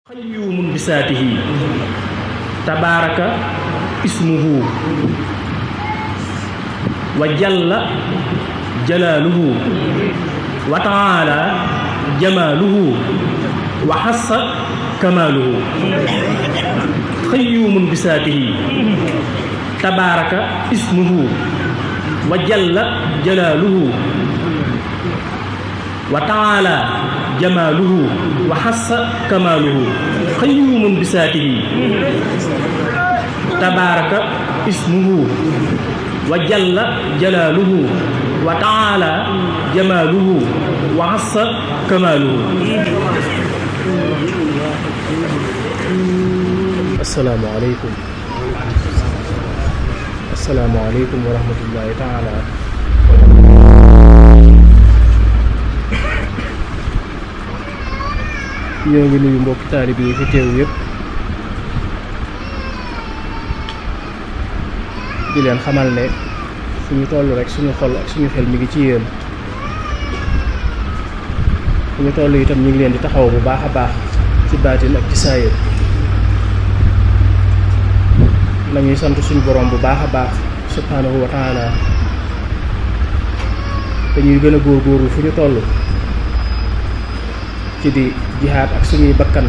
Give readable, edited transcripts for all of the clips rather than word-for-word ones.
qayyumun bisaatihi tabaaraka ismuhu wa jalla jalaaluhu wa taala jamaaluhu wa hassa kamaaluhu qayyumun bisaatihi tabaaraka ismuhu wa jalla jalaaluhu wa taala jamaaluhu wa hassa kamaaluhu qayyumun bisaatihi tabaaraka ismuhu wa jalla jalaaluhu wa taala jamaaluhu wa hassa kamaaluhu. assalaamu aleykum wa rahmatullahi taala. ñoo ngi nuyu mbokki taalib yi fi teew yëpp di leen xamal ne fu ñu toll rek suñu xol ak suñu xel mi ngi ci yéen. fu ñu toll itam ñu ngi leen di taxaw bu baax a baax ci baatin ak ci saayir. nañuy sant suñu borom bu baax a baax subhaanahu wa taala dañuy gën a góorgóorlu fu ñu toll ci di jihaad ak suñuy bakkan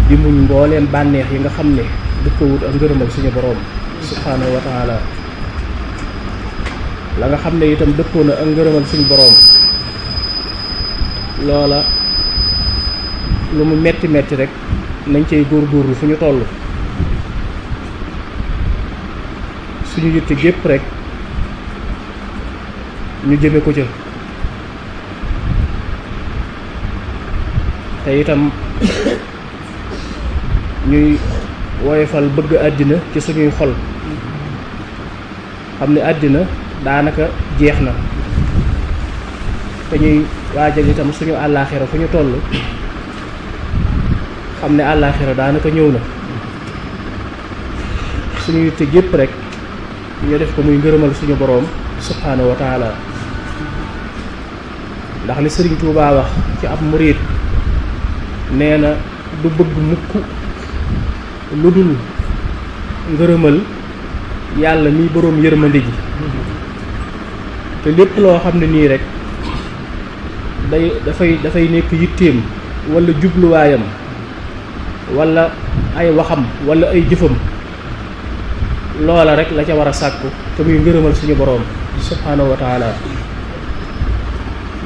di muñ mbooleem bànneex yi nga xam ne dëppawut ak ngërëmal suñu boroom subhaanahu wa taala. la nga xam ne itam dëppoo na ak ngërëmal suñu boroom loola lu mu metti metti rek nañ cay góorgóorlu fu ñu toll. suñu yitte gépp rek ñu jëme ko ca te itam ñuy woyofal bëgg àddina ci suñuy xol xam ne àddina daanaka jeex na te ñuy waajal itam suñu àllaaxira fu ñu toll xam ne àllaaxira daanaka ñëw na. suñu yitte gépp rek ñu def ko muy ngërëmal suñu boroom subhaanahu wa taala ndax li Sëriñ Tuubaa wax ci ab murid nee na du bëgg mukk lu dul ngërëmal yàlla mi boroom yërmande ji te lépp loo xam ne nii rek dafay nekk yitteem walla jubluwaayam walla ay waxam walla ay jëfam loola rek la ca war a sàkku te muy ngërëmal suñu boroom subhaanahu wa taala.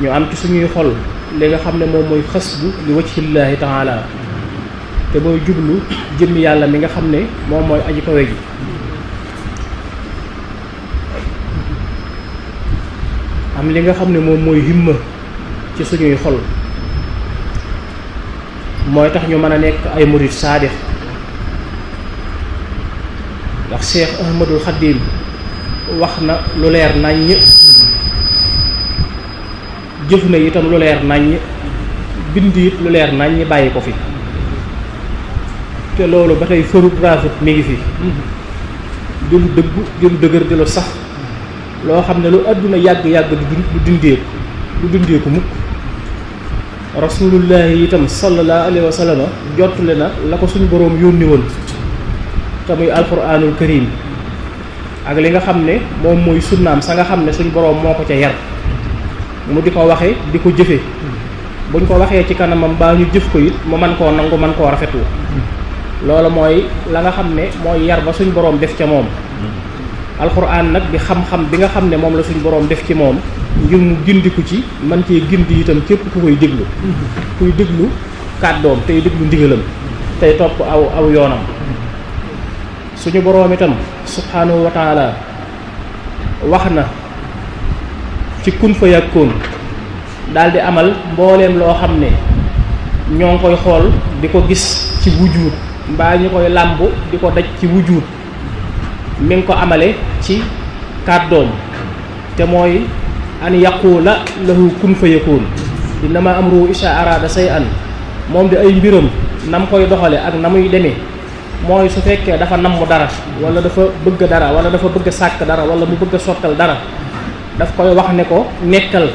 ñu am ci suñuy xol li nga xam ne moom mooy xasbu li wajhillaahi taala te mooy jublu jëmmi yàlla mi nga xam ne moom mooy aji kawe ji. am li nga xam ne moom mooy himma ci suñuy xol mooy tax ñu mën a nekk ay murid saadix ndax Cheikh Ahmadul Xadim wax na lu leer naññ jëf na itam lu leer naññ bind it lu leer naññ bàyyi ko fi te loolu ba tey fërut raafut mi ngi fi di lu dëggu di lu dëgër di lu sax loo xam ne lu àdduna yàgg-yàgg du dindeeku mukk. rasulullahi itam sallallahu alayhi wa sallam jottule na la ko suñu boroom yónni woon te muy alquranul karim ak li nga xam ne moom mooy sunnaam sa nga xam ne suñu boroom moo ko ca yar mu di ko waxe di ko jëfe buñ ko waxee ci kanamam baa ñu jëf ko it mu man koo nangu man koo rafetlu. loolu mooy la nga xam ne mooy yar ba suñ boroom def ca moom. alxuraan nag di xam-xam bi nga xam ne moom la suñ boroom def ci moom ngir mu gindiku ci man cee gindi itam képp ku koy déglu kuy déglu kàddoom tey déglu ndigalam tey topp aw yoonam. suñu boroom itam subhaanahu wa taala wax na ci kun fa yàkkoon daal di amal mbooleem loo xam ne ñoo ngi koy xool di ko gis ci wujuud mbaa ñu koy làmb di ko daj ci wujuud mi ngi ko amale ci kàddoom te mooy an yaqula lahu kun fa yakun innama amruhu isha arada shay'an moom di ay mbiram nam koy doxale ak na muy demee mooy su fekkee dafa namm dara wala dafa bëgg dara wala dafa bëgg sàkk dara wala mu bëgg sottal dara daf koy wax ne ko nekkal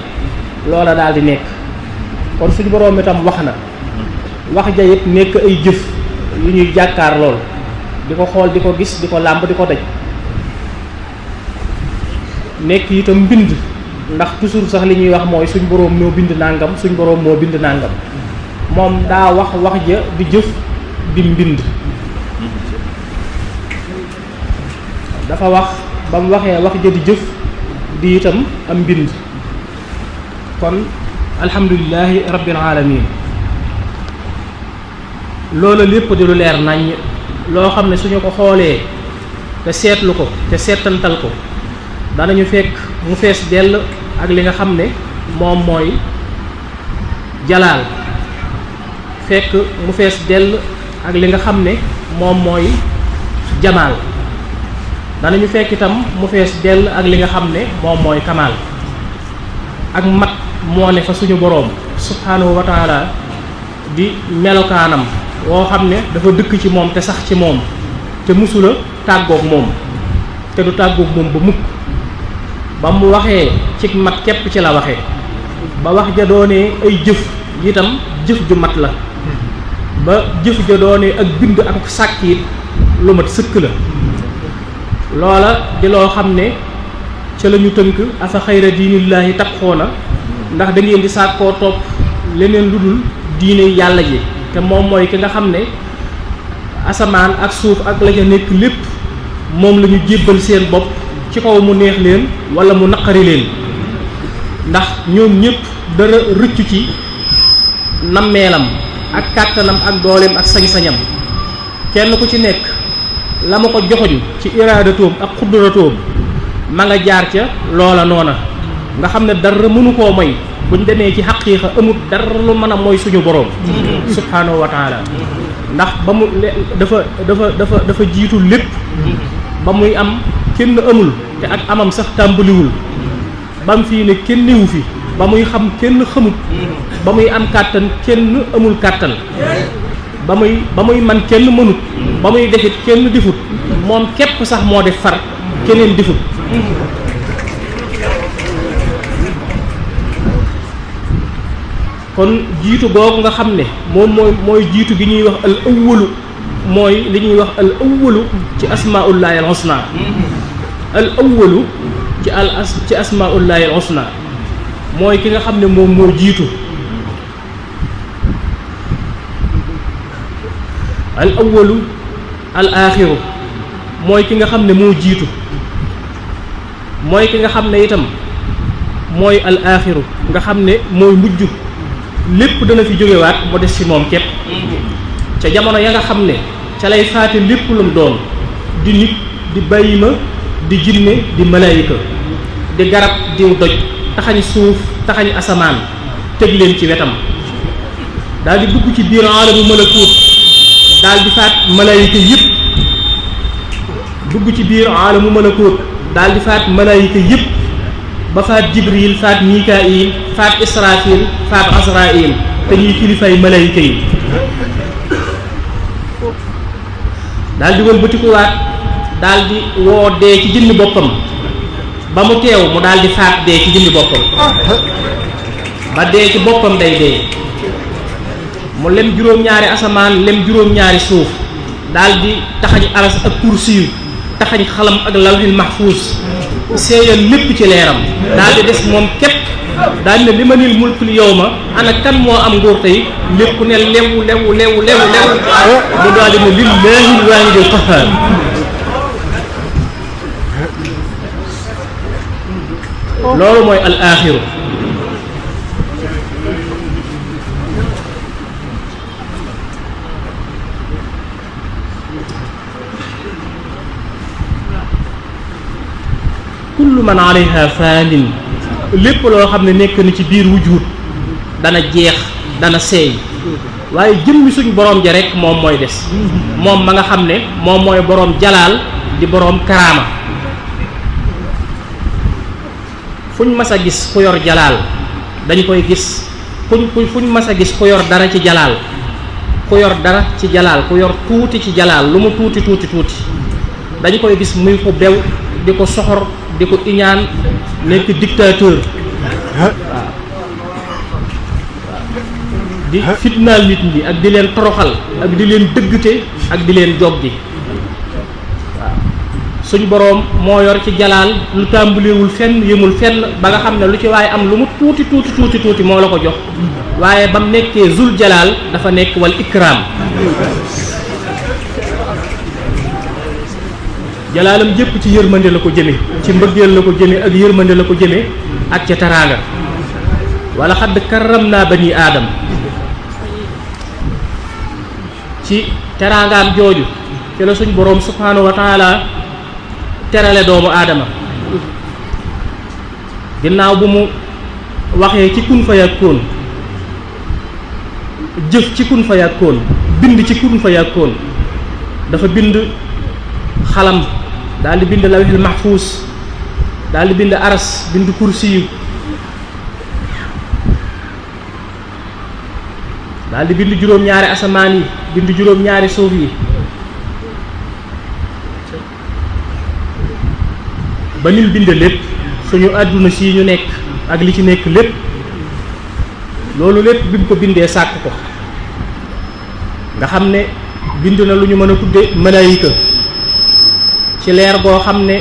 loola daal di nekk kon suñu boroom itam wax na wax ja it nekk ay jëf yu ñuy jàkkaar lool di ko xool di ko gis di ko làmb di ko daj nekk itam mbind ndax toujours sax li ñuy wax mooy suñ boroom moo bind nàngam suñ boroom moo bind nàngam moom daa wax ja di jëf di mbind dafa wax ba mu waxee wax ja di jëf di itam am mbind kon alhamdulillahi rabbil alamin loolu lépp di lu leer nañ loo xam ne suñu ko xoolee te seetlu ko te seetantal ko danañu fekk mu fees dell ak li nga xam ne moom mooy jalaal fekk mu fees dell ak li nga xam ne moom mooy jamaal danañu fekk itam mu fees dell ak li nga xam ne moom mooy kamaal ak mat moo ne fa suñu boroom subhanahu wa taala di melokaanam woo xam ne dafa dëkk ci moom te sax ci moom te musula tàggoog moom te du tàggoog moom ba mukk ba mu waxee ci mat képp ci la waxee ba wax ja doonee ay jëf itam jëf ju mat la ba jëf ja doonee ak bind ak sàkk it lu mat sëkk la loola di loo xam ne ca la ñu tënk afa xayra diinillaahi tabxoona ndax da ngeen di sàkkoo topp leneen lu dul diine yàlla ji te moom mooy ki nga xam ne asamaan ak suuf ak la ca nekk lépp moom la ñu jébbal seen bopp ci kaw mu neex leen wala mu naqari leen ndax ñoom ñëpp dara rëccu ci nammeelam ak kàttanam ak dooleem ak sañ-sañam kenn ku ci nekk la ma ko joxoñ ci iraadatoom ak xudratoom ma nga jaar ca loola noona nga xam ne dara mënu koo moy buñ demee ci xaqiiqa amut dara lu mën a mooy suñu boroom subhaanahu wa taala ndax ba mu dafa jiitu lépp ba muy am kenn amul te ak amam sax tàmbaliwul ba mu fii ne kenn newu fi ba muy xam kenn xamut ba muy am kàttan kenn amul kàttan ba muy man kenn mënut ba muy defit kenn defut moom képp sax moo def far keneen defut kon jiitu googu nga xam ne moom mooy jiitu gi ñuy wax al awwalu mooy li ñuy wax al awwalu ci asmaullahi al husna al awwalu ci asmaullahi al husna mooy ki nga xam ne moom moo jiitu al awwalu al aaxiru mooy ki nga xam ne moo jiitu mooy ki nga xam ne itam mooy al aaxiru nga xam ne mooy mujj lépp dana fi jógewaat mu des ci moom képp ca jamono ya nga xam ne ca lay faate lépp lu mu doon di nit di bàyyima di jinne di malaayika di garab diw doj taxañ suuf taxañ asamaan tëg leen ci wetam daal di dugg ci biir aalamu malakuut daal di faat malaayika yëpp dugg ci biir aalamu malakuut daal di faat malaayika yëpp ba faat jibril faat mikaayil faat israfil faat azrail te ñuy kilifay malayka yi daal di wëlbatikuwaat daal di woo dee ci jëmmi boppam ba mu teew mu daal di faat dee ci jëmmi boppam ba dee ci boppam day dee mu lem juróom-ñaari asamaan lem juróom-ñaari suuf daal di taxañ aras ak kursiyu taxañ xalam ak lawhil mahfuus seeyal lépp ci leeram daal di des moom képp daal ne li ma nil mulkul yawma ana kan moo am nguur tey lépp ne lewu mu daal di ne lillaahil waahidil qahhaar loolu mooy al aaxiru kullu man alayha faanin lépp loo xam ne nekk na ci biir wujud dana jeex dana seey waaye jëmmi suñ borom ja rek moom mooy des moom ma nga xam ne moom mooy borom jalaal di borom karaama fuñ mas a gis ku yor jalaal dañ koy gis fuñ mas a gis ku yor dara ci jalaal ku yor dara ci jalaal ku yor tuuti ci jalaal lu mu tuuti dañ koy gis muy ko bew di ko soxor di ko iñaan nekk dictateur waaw di fitnaal nit ñi ak di leen toroxal ak di leen dëggte ak di leen joggi waaw suñu boroom moo yor ci jalaal lu tàmbalewul fenn yëmul fenn ba nga xam ne lu ci waaye am lu mu tuuti moo la ko jox waaye ba mu nekkee zul jalaal dafa nekk wal ikraam jalaalam jëpp ci yërmande la ko jëme ci mbëggeel la ko jëme ak yërmande la ko jëme ak ca taraanga wala xadd karram naa bani aadam ci teraangaam jooju ci la suñ boroom subhaanahu wa taala terale doomu aadama ginnaaw bu mu waxee ci kun fa yakkoon jëf ci kun fa yakkoon bind ci kun fa yakkoon dafa bind xalam daal di bind lawhil mahfuus daal di bind aras bind kursiyu daal di bind juróom-ñaari asamaan yi bind juróom-ñaari suuf yi ba nim bind lépp suñu àdduna si ñu nekk ak li ci nekk lépp loolu lépp bi mu ko bindee sàkk ko nga xam ne bind na lu ñu mën a tudde malaayika ci leer goo xam ne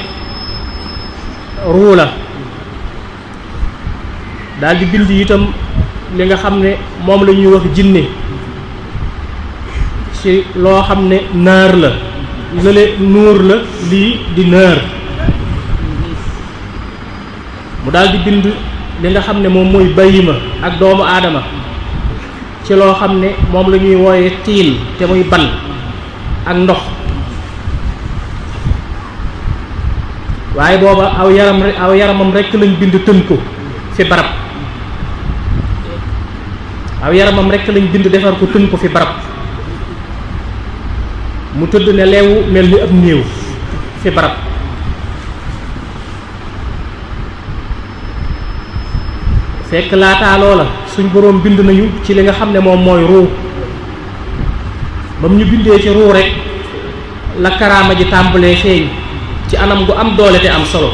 ruu la daal di bind itam li nga xam ne moom la ñuy wax jinne ci loo xam ne naar la lële nuur la lii di naar mu daal di bind li nga xam ne moom mooy bayima ak doomu aadama ci loo xam ne moom la ñuy wooye tiin te muy ban ak ndox waaye booba aw yaramam rekk lañ bind tën ko fi barab aw yaramam rekk lañ bind defar ko tën ko fi barab mu tëdd ne leewu mel ni ab néew fi barab fekk laataa loola suñ boroom bind nañu ci li nga xam ne moom mooy ruu ba mu ñu bindee ci ruu rekk la karaama ji tàmbalee feeñ ci anam gu am doole te am solo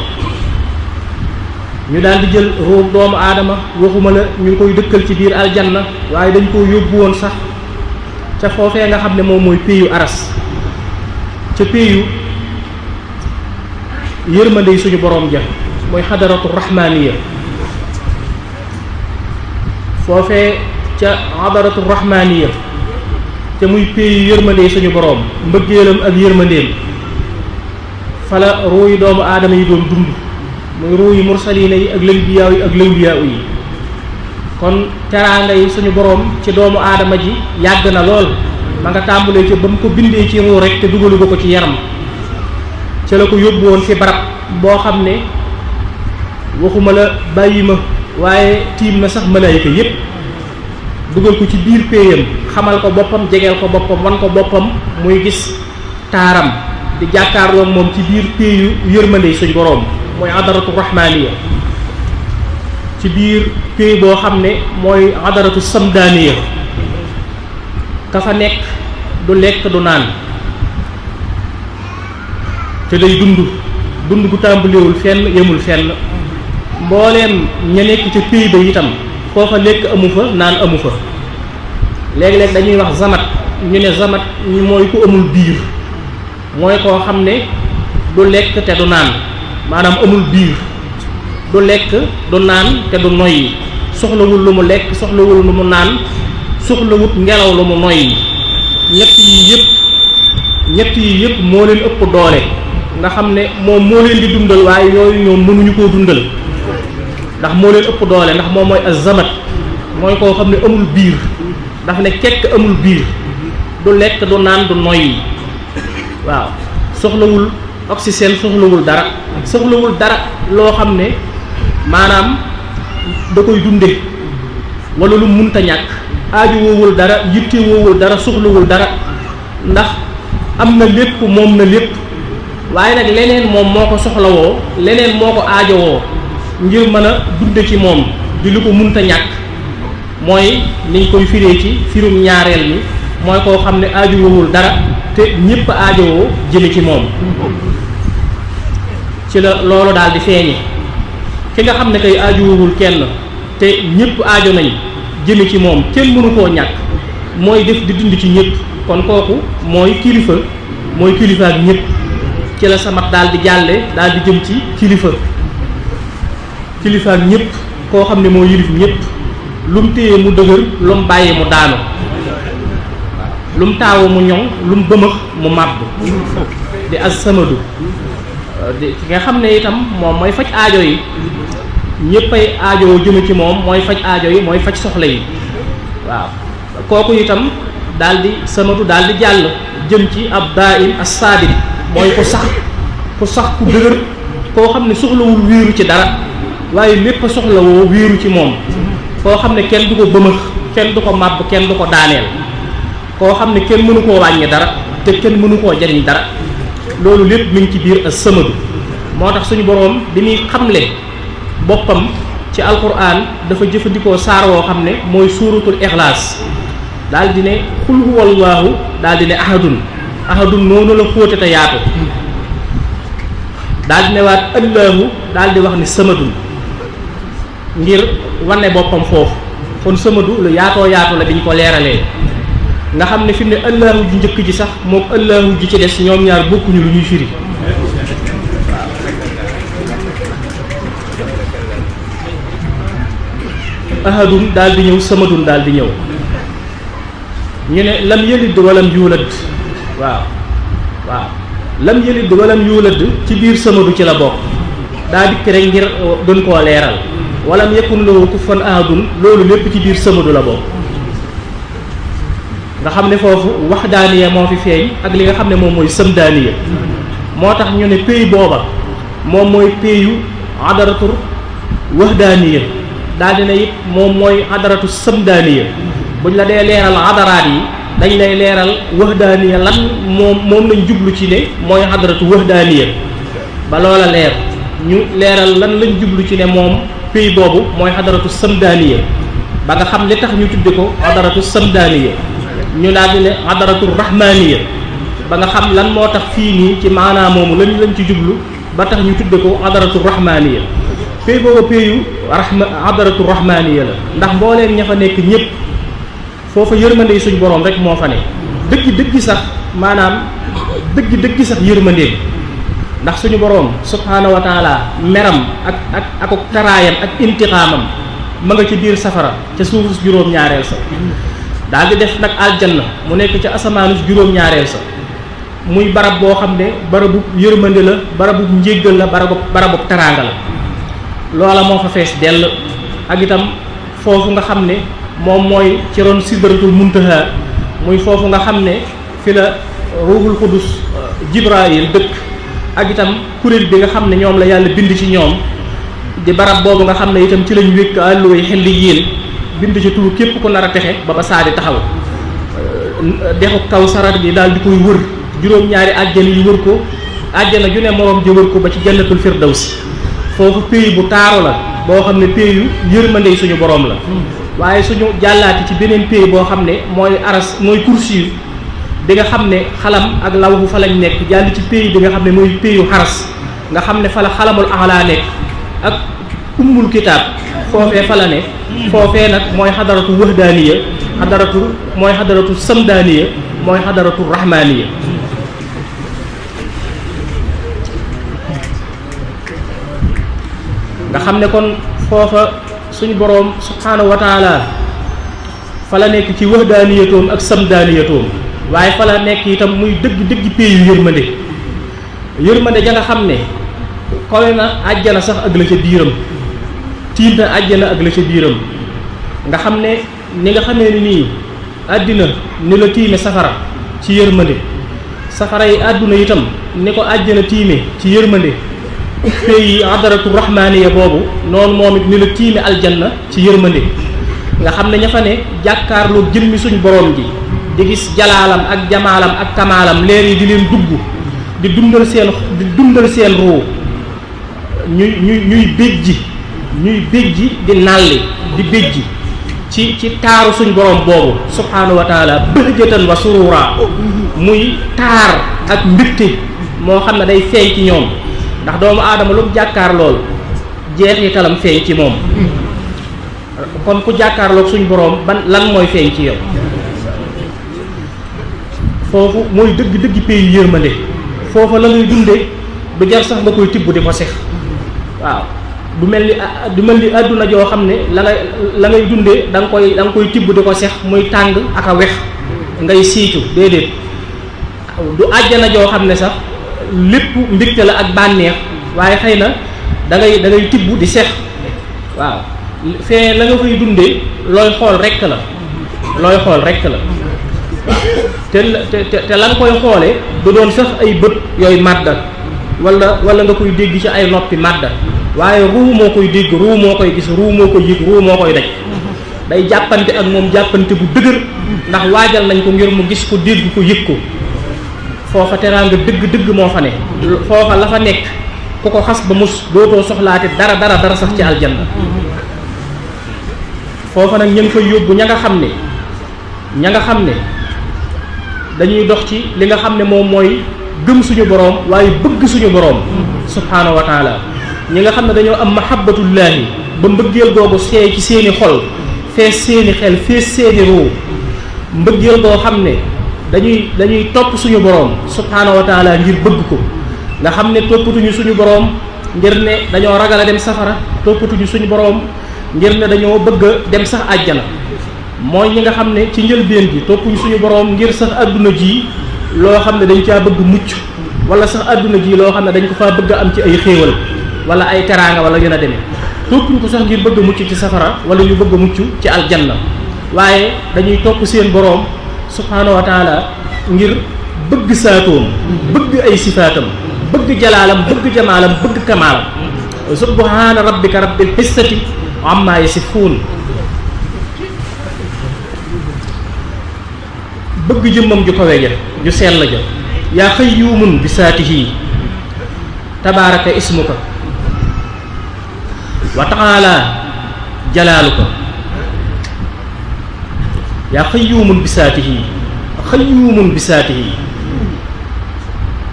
ñu daal di jël ruu doomu aadama waxuma la ñu ngi koy dëkkal ci biir aljanna waaye dañ koo yóbbu woon sax ca foofee nga xam ne moom mooy péeyu aras ca péeyu yërmande suñu boroom ja mooy xadaratu rahmaniya foofee ca xadaratu rahmaniya te muy péeyu yërmande suñu boroom mbëggeelam ak yërmandeem fala ruu yi doomu aadama yi doon dund muy ruu yi mursaliina yi ak lëmbiyaaw yi ak lëmbiyaaw yi kon teraanga yi suñu boroom ci doomu aadama ji yàgg na lool ma nga tàmbalee ci ba mu ko bindee ci ruu rek te dugalu ko ci yaram ca la ko yóbbu woon fi barab boo xam ne waxuma la bàyyi ma waaye tiim na sax malaayika yépp dugal ko ci biir péeyam xamal ko boppam jegeel ko boppam wan ko boppam muy gis taaram di jàkkaarloo moom ci biir péeyu yërmande suñ boroom mooy adaratu rahmaniya ci biir péey boo xam ne mooy adaratu samdaniya ka fa nekk du lekk du naan te day dund gu tàmbalewul fenn yemul fenn mbooleem ña nekk ca péey ba itam foofa lekk amu fa naan amu fa léeg-léeg dañuy wax zamat ñu ne zamat ñi mooy ku amul biir mooy koo xam ne du lekk te du naan maanaam amul biir du lekk du naan te du noyyi soxlawul lu mu lekk soxlawul lu mu naan soxlawut ngelaw lu mu noyyi ñett yi yëpp moo leen ëpp doole nga xam ne moom moo leen di dundal waaye yooyu ñoom mënuñu koo dundal ndax moo leen ëpp doole ndax moom mooy az-zamat mooy koo xam ne amul biir daf ne kekk amul biir du lekk du naan du noyyi waaw soxlawul oxygène soxlawul dara loo xam ne maanaam da koy dunde wala lu munta ñàkk aaju woowul dara yitte woowul dara soxlawul dara ndax am na lépp moom na lépp waaye nag leneen moom moo ko soxlawoo leneen moo ko aajowoo ngir mën a dunde ci moom di lu ko munta ñàkk mooy niñ koy firee ci firum ñaareel mi mooy koo xam ne aajowul dara te ñépp aajowoo jëme ci moom ci la loolu daal di feeñe ki nga xam ne kay aajowul kenn te ñépp aajo nañ jëme ci moom kenn mënu koo ñàkk mooy def di dund ci ñëpp kon kooku mooy kilifa ak ñëpp ci la samat daal di jàlle daal di jëm ci kilifa ak ñëpp koo xam ne moo yilif ñëpp lu mu téye mu dëgër lu mu bàyyi mu daanu lu mu taawu mu ñoŋ lu mu bëmëx mu màbb di as-samadu di ki nga xam ne itam moom mooy faj aajo yi ñëppay aajo jëme ci moom mooy faj aajo yi mooy faj soxla yi waaw kooku itam daal di samadu daal di jàll jëm ci ab daa'im as-saabit mooy ku sax ku dëgër koo xam ne soxlawul wéeru ci dara waaye lépp soxlawoo wéeru ci moom koo xam ne kenn du ko bëmëx kenn du ko màbb kenn du ko daaneel koo xam ne kenn mënu koo wàññi dara te kenn mënu koo jariñ dara loolu lépp mi ngi ci biir as-samadu moo tax suñu boroom bi muy xamle boppam ci alquran dafa jëfandikoo saar woo xam ne mooy suuratul ixlaas daal di ne xul huwallaahu daal di ne ahadun noonu la xóote te yaatu daal di ne waat allaahu daal di wax ne samadun ngir wane boppam foofu kon samadu lu yaatoo yaatu la biñ ko leeralee nga xam ne fi mu ne allaahu ji njëkk ji sax moom allaahu ji ci des ñoom ñaar bokkuñu lu ñuy firi ahadun daal di ñëw samadun daal di ñëw ñu ne lam yalid walam yuulad waaw lam yalid walam yuulad ci biir samadu ci la bokk daa dikk rek ngir gën koo leeral walam yakun lahu kufuwan ahadun loolu lépp ci biir samadu la bokk nga xam ne foofu waxdaaniya moo fi feeñ ak li nga xam ne moom mooy samdaaniya moo tax ñu ne pays booba moom mooy payu adaratur waxdaaniya daal dina it moom mooy adaratu samdaaniya buñ la dee leeral adaraat yi dañ lay leeral waxdaaniya lan moom lañ jublu ci ne mooy adaratu waxdaaniya ba loola leer ñu leeral lan lañ jublu ci ne moom pays boobu mooy adaratu samdaaniya ba nga xam li tax ñu tudde ko adaratu samdaaniya ñu daal di ne adaratu rahmaaniya ba nga xam lan moo tax fii nii ci maanaa moomu lañ ci jublu ba tax ñu tudde ko adaratu rahmaaniya pay booba payu adaratu rahmaaniya la ndax mbooleen ña fa nekk ñëpp foofa yërmande yi suñ boroom rek moo fa ne dëgg sax maanaam dëgg sax yërmandeem ndax suñu boroom subhaanahu wa taala meram ak taraayam ak intiqaamam ma nga ci biir safara ca suufu juróom-ñaareel sa daal di def nag aljanna mu nekk ca asamaanu juróom-ñaareel sa muy barab boo xam ne barabu yërmande la barabu njéggal la barabu taraanga la loola moo fa fees dell ak itam foofu nga xam ne moom mooy ci ron sidratul muntaha muy foofu nga xam ne fi la ruuxul xudus jibrail dëkk ak itam kuréel bi nga xam ne ñoom la yàlla bind ci ñoom di barab boobu nga xam ne itam ci lañ wékk àlluway xel li yéen bind ci turu képp ku nar a texe ba saa di taxaw dexu kaw sarat bi daal di koy wër juróom-ñaari àjjana yi wër ko àjjana ju ne moroom ji wër ko ba ci jannatul firdawsi foofu pays bu taaru la boo xam ne pays yu yërmande suñu borom la waaye suñu jàllaati ci beneen pays boo xam ne mooy aras mooy kursi yu bi nga xam ne xalam ak lawhu fa lañ nekk jàll ci pays bi nga xam ne mooy pays yu xaras nga xam ne fa la xalamul axlaa nekk ak ummul kitaab foofee fa la ne foofee nag mooy xadaratu wahdaaniya mooy xadaratu samdaaniya mooy xadaratu rahmaaniya nga xam ne kon foofa suñu boroom subhaanahu wa taala fa la nekk ci wahdaaniyatoom ak samdaaniyatoom waaye fa la nekk itam muy dëgg pays yu yërmande ja nga xam ne kawe na àjjana sax ak la ca biiram tiim na àjjana ak la ca biiram nga xam ne ni nga xamee ni nii àddina ni la tiime safara ci yërmande safara yi àdduna itam ni ko àjjana tiime ci yërmande pays adaratu rahmaaniya boobu noonu moom it ni la tiime aljanna ci yërmande nga xam ne ña fa ne jàkkaarloo jëmmi suñ borom ji di gis jalaalam ak jamaalam ak kamaalam leer yi di leen dugg di dundal seen ruu ñuy béjji di nalli di béjji ci taaru suñ borom boobu subhaanahu wa taala bëhjatan wa surura muy taar ak mbégte moo xam ne day feeñ ci ñoom ndax doomu aadama lu mu jàkkaar lool jeexitalam feeñ ci moom kon ku jàkkaarloog suñu boroom lan mooy feeñ ci yow. foofu mooy dëgg pays yërmande foofa la ngay dundee du jar sax nga koy tibb di ko sex waaw du mel ni àdduna joo xam ne la ngay dundee da nga koy tibb di ko sex muy tàng ak a wex ngay siicu déedéet du àjjana joo xam ne sax lépp mbégte la ak bànneex waaye xëy na da ngay tibb di sex waaw fee la nga koy dundee looy xool rekk la te la nga koy xoolee du doon sax ay bët yooyu màddal wala nga koy dégg ci ay noppi màddal waaye ruu moo koy dégg ruu moo koy gis ruu moo koy yëg ruu moo koy daj day jàppante ak moom jàppante bu dëgër ndax waajal nañ ko ngir mu gis ko dégg ko yëg ko foofa teraanga dëgg moo fa ne foofa la fa nekk ku ko xas ba mus dootoo soxlaate dara sax ci aljanna foofa nag ña ngi fay yóbbu ña nga xam ne dañuy dox ci li nga xam ne moom mooy gëm suñu boroom waaye bëgg suñu boroom subhaanahu wa taala ñi nga xam ne dañoo am mahabbatullaahi ba mbëggeel googu seey ci seeni xol fees seeni xel fees seeni ruu mbëggeel goo xam ne dañuy topp suñu boroom subhaanahu wa taala ngir bëgg ko nga xam ne toppatuñu suñu boroom ngir ne dañoo ragal a dem safara toppatuñu suñu boroom ngir ne dañoo bëgg a dem sax àjjana mooy ñi nga xam ne ci njëlbeen gi toppuñu suñu boroom ngir sax àdduna ji loo xam ne dañ caa bëgg mucc wala sax àdduna ji loo xam ne dañ ko faa bëgg a am ci ay xéewal wala ay teraanga wala yu na demee toppuñu ko sax ngir bëgg a mucc ci safara wala ñu bëgg a mucc ci aljanna waaye dañuy topp seen boroom subhaanahu wa taala ngir bëgg saatoom bëgg ay sifaatam bëgg jalaalam bëgg jamaalam bëgg kamaalam subhaana rabbika rabbil izzati amma yasifuun bëgg jëmmam ju kawe ja ju sell ja yaa qayyuumun bi saatihi tabaaraka ismuka wa ta'aala jalaaluka yaa qayyuumun bi saatihi qayyuumun bi saatihi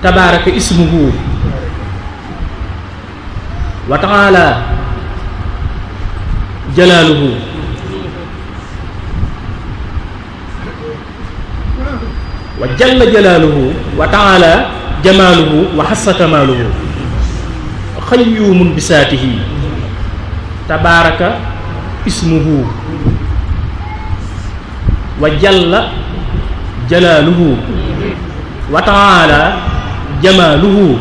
tabaaraka ismuhu wa ta'aala jalaaluhu wa jalla jalaaluhu wa ta'ala jamaaluhu wa hassa kamaaluhu qayyuumun bi saatihi tabaaraka ismuhu wa jalla jalaaluhu wa ta'ala jamaaluhu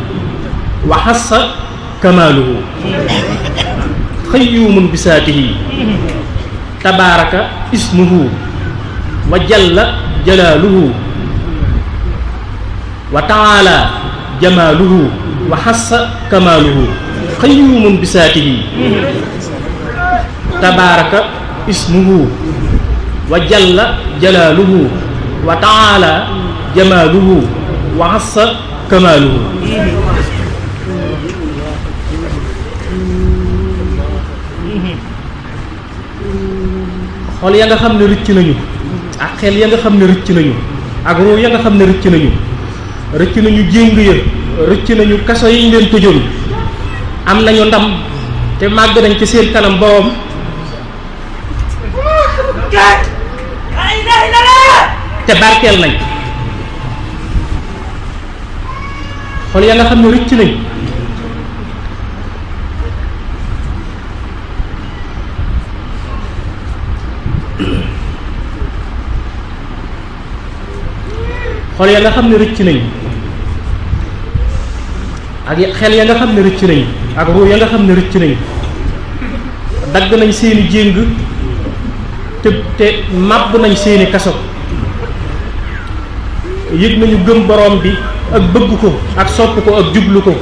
wa hassa kamaaluhu qayyuumun bi saatihi tabaaraka ismuhu wa jalla jalaaluhu wa ta'ala jamaaluhu wa hassa kamaaluhu qayyuumun bi saatihi tabaaraka ismuhu wa jalla jalaaluhu wa ta'ala jamaaluhu wa hassa kamaaluhu xol ya nga xam ne rëcc nañu ak xel ya nga xam ne rëcc nañu ak ruu ya nga xam ne rëcc nañu jéng ya rëcc nañu kaso yi ñu leen tëjoon am nañu ndam te màgg nañ ci seen kanam boroom te barkeel nañ xol ya nga xam ne rëcc nañ xol ya nga xam ne rëcc nañ ak xel ya nga xam ne rëcc nañ ak ruu ya nga xam ne rëcc nañ dagg nañ seeni jéng te màbb nañ seeni kaso yëg nañu gëm borom bi ak bëgg ko ak sopp ko ak jublu ko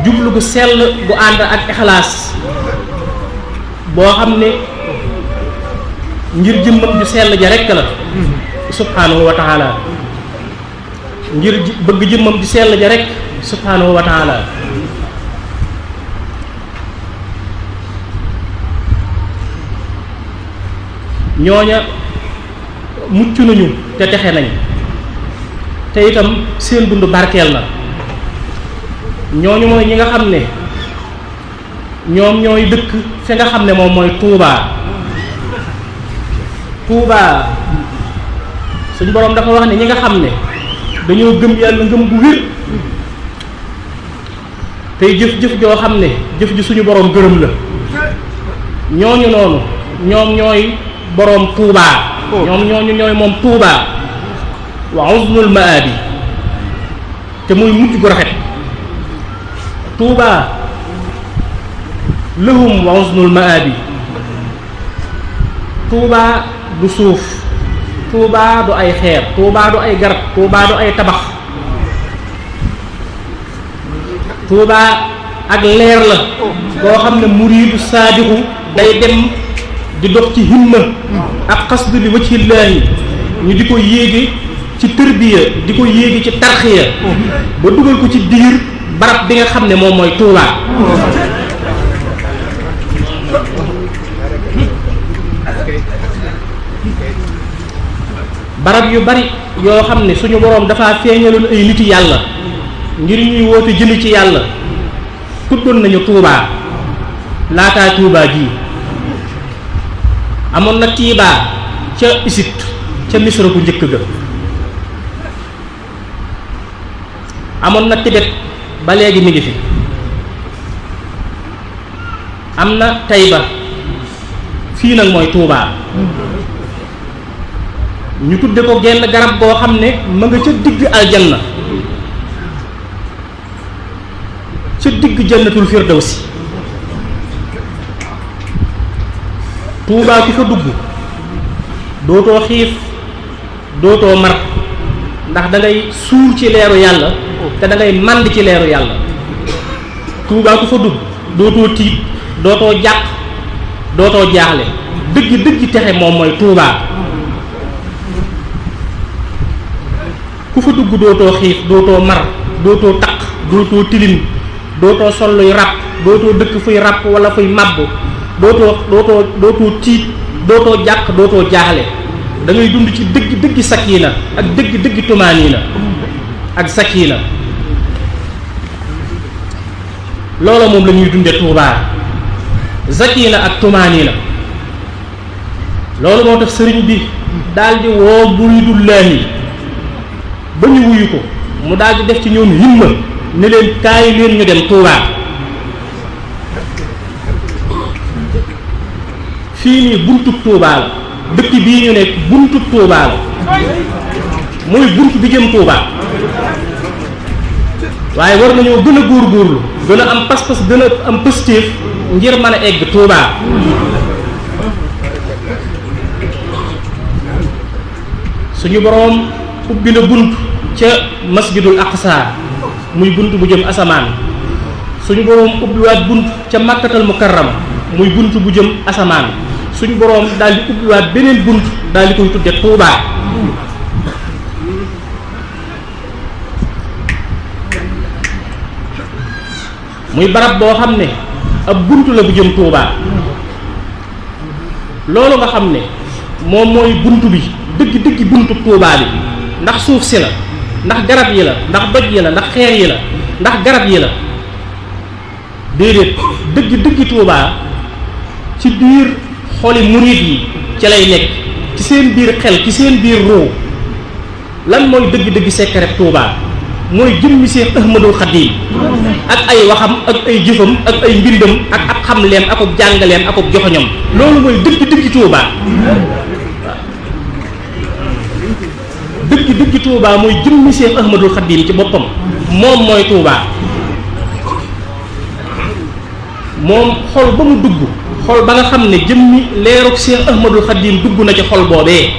jublu gu sell gu ànd ak ixlaas boo xam ne ngir jëmmam ju sell ja rekk la subhaanahu wa taala ngir bëgg jëmmam ju sell ja rekk subhaanahu wa taala ñooña mucc nañu te texe nañ te itam seen dund barkeel na ñooñu mooy ñi nga xam ne ñoom ñooy dëkk fi nga xam ne moom mooy Touba. Touba suñu boroom dafa wax ne ñi nga xam ne dañoo gëm yàlla ngëm gu wér tey jëf-jëf joo xam ne jëf ji suñu boroom gërëm la, ñooñu noonu ñoom ñooy boroom Touba. ñooñu ñooy moom Touba wa husnul maabi te muy mujj gu rafet. Touba lahum wa husnul maabi. Touba du suuf, Touba du ay xeer, Touba du ay garab, Touba du ay tabax. Touba ak leer la boo xam ne muriidu saadiqu day dem di dox ci himma ak xasdu li wajhillaahi, ñu di ko yéege ci tërbiya, di ko yéege ci tarxiya ba dugal ko ci biir barab bi nga xam ne moom mooy Touba. barab yu bari yoo xam ne suñu boroom dafa feeñaloon ay niti yàlla ngir ñuy woote jëme ci yàlla tuddoon nañu Touba laataa Touba ji. amoon na Tiiba ca Égypte ca Misra ku njëkk ga, amoon na Tibet ba léegi mi ngi fi, am na Tayba, fii nag mooy Touba. ñu tudde ko genn garab boo xam ne ma nga ca digg aljanna, ca digg jannatul firdawsi. Touba ku fa dugg dootoo xiif dootoo mar, ndax da ngay suur ci leeru yàlla te da ngay mànd ci leeru yàlla. Touba ku fa dugg dootoo tiit dootoo jàq dootoo jaaxle. dëgg texe moom mooy Touba. ku fa dugg dootoo xiif dootoo mar dootoo taq dootoo tilim dootoo sol luy ràpp dootoo dëkk fuy ràpp wala fuy màbb dootoo tiit dootoo jàq dootoo jaaxle. da ngay dund ci dëgg sakina ak dëgg tumaaniina ak sakina. loola moom la ñuy dunde Touba, sakina ak tumaaniina. loolu moo tax sëriñ bi daldi woo muriidullaahi ba ñu wuyu ko, mu daldi def ci ñoom himma ne leen kaay leen ñu dem Touba. fii nii buntu Touba la, dëkk bii ñu nekk buntu Touba la, mooy buntu bi jëm Touba. waaye war nañoo gën a góorgóorlu, gën a am pas-pas, gën a am positif ngir mën a egg Touba. suñu boroom ubbi na bunt ca masjidul aqsa muy bunt bu jëm asamaan. suñu boroom ubbiwaat bunt ca makkatal mukarrama muy bunt bu jëm asamaan. suñu boroom daal di ubbiwaat beneen bunt daal di koy tudde Touba. muy barab boo xam ne ab bunt la bu jëm Touba. loolu nga xam ne moom mooy bunt bi dëgg buntu Touba bi, ndax suuf si la, ndax garab yi la, ndax doj yi la, ndax xeer yi la, ndax garab yi la. déedéet, dëgg Touba ci biir xoli murid yi ci lay nekk, ci seen biir xel, ci seen biir ruu. lan mooy dëgg secret Touba? mooy jëmmi Seex Ahmadul Xadiim ak ay waxam ak ay jëfam ak ay mbindam ak ab xamleem ak ab jàngaleem ak ab joxoñam. loolu mooy dëgg Touba. dëgg Touba mooy jëmmi Seex Ahmadul Xadiim ci boppam, moom mooy Touba. moom xol ba mu dugg, xol ba nga xam ne jëmmi leeruk Seex Ahmadul Xadiim dugg na ci xol boobee,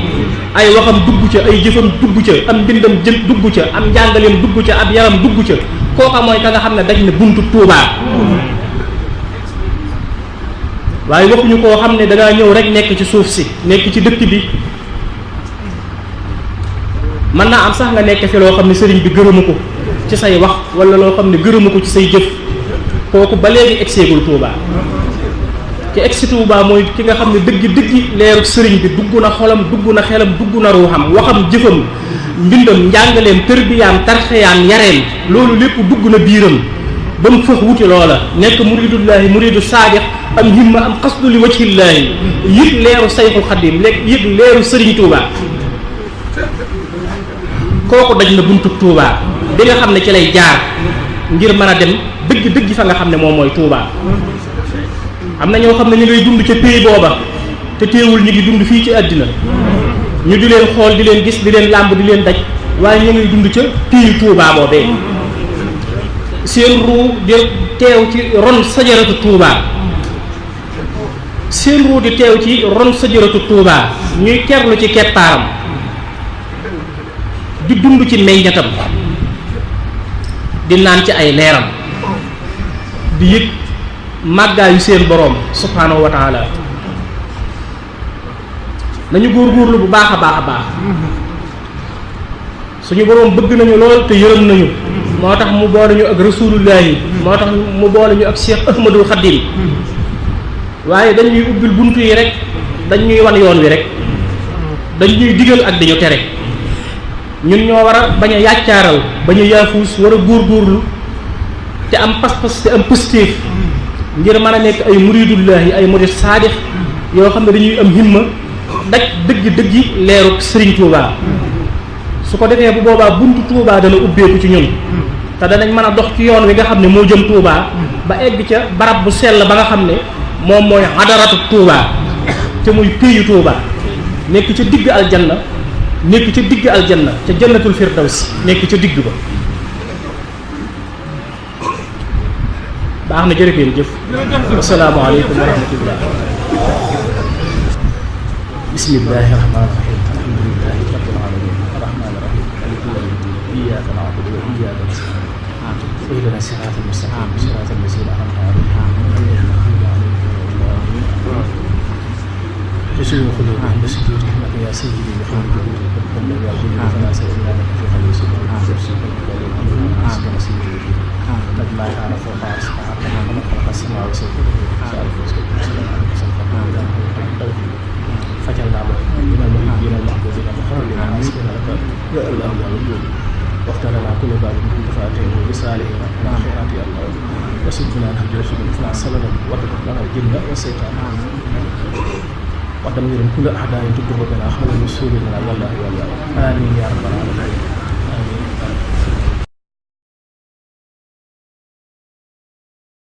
ay waxam dugg ca, ay jëfam dugg ca, am mbindam dugg ca, am njàngaleem dugg ca, ab yaram dugg ca. kooka mooy ka nga xam ne daj na buntu Touba. waaye waxuñu koo xam ne dangaa ñëw rek nekk ci suuf si, nekk ci dëkk bi. mën naa am sax nga nekk fi loo xam ne sëriñ bi gërëmu ko ci say wax, wala loo xam ne gërëmu ko ci say jëf. kooku ba léegi egseegul Touba. ki egsi Touba mooy ki nga xam ne dëgg leeru sëriñ bi dugg na xolam, dugg na xelam, dugg na ruuxam, waxam, jëfam, mbindam, njàngaleem, tërbiyaam, tarxiyaam, yareem, loolu lépp dugg na biiram ba mu fëx wuti loola nekk muridullahi muridu saadiq am himma am xasdu li wajhillaahi yëg leeru sayxul xadim yëg leeru sëriñ Touba kooku daj na buntu Touba bi nga xam ne ci lay jaar ngir mën a dem dëgg fa nga xam ne moom mooy Touba. am na ñoo xam ne ñu ngay dund ca pays booba te teewul ñu ngi dund fii ci àddina ñu di leen xool di leen gis di leen làmb di leen daj waaye ñu ngay dund ca pays Touba boobee seen ruu di teew ci ron sajaratu Touba seen ruu di teew ci ron sajaratu Touba ñuy kerlu ci keppaaram di dund ci meññatam di naan ci ay leeram di yëg màggaayu seen boroom subhaanahu wa taala nañu góorgóorlu bu baax a baax suñu boroom bëgg nañu lool te yërëm nañu moo tax mu boole ñu ak rasulullahi moo tax mu boole ñu ak Cheikh Ahmadul Khadim waaye dañ ñuy ubbil buntu yi rek dañ ñuy wan yoon wi rek dañ ñuy digal ak dañu tere ñun ñoo war a bañ a yàccaaral bañ a yaafuus war a góorgóorlu te am pas-pas te am pëstéef ngir mën a nekk ay muridullahi ay murid saadix yoo xam ne dañuy am himma daj dëgg leeru Serigne Touba su ko defee bu boobaa buntu Touba dana ubbeeku ci ñun te danañ mën a dox ci yoon wi nga xam ne moo jëm Touba ba egg ca barab bu sell ba nga xam ne moom mooy adaratu Touba te muy péyu Touba nekk ca digg aljanna nekk ca digg aljanna ca jannatul firdaws nekk ca digg ba baax na jërëjëf jëf asalaamaaleykum wa rahmatullah bismillahi rahmaani rahim alhamdulillahi rabbil alamin arrahmaani rahim maliki yawmi ddin iyyaka na'budu wa iyyaka nasta'in ihdina siratal mustaqim siratal lazina an'amta alayhim حسن خلوق بسجود رحمة يا سيدي بحمد الله يا جل فلا سيدنا لك في خليص قد لا يعرف وقاس حقنا من خلق السماء وسيده سألف فجلنا من المحبين المحبوبين مخرجين مسكين لك يا الله يا وجود واختار لنا كل باب من فاتحه بصالحه من خيرات يا الله وسدنا نهج رسول فلا سلم وتقف لنا الجن والشيطان ودمر كل أعداء تدر بنا حول رسولنا يا الله يا الله آمين يا رب العالمين آمين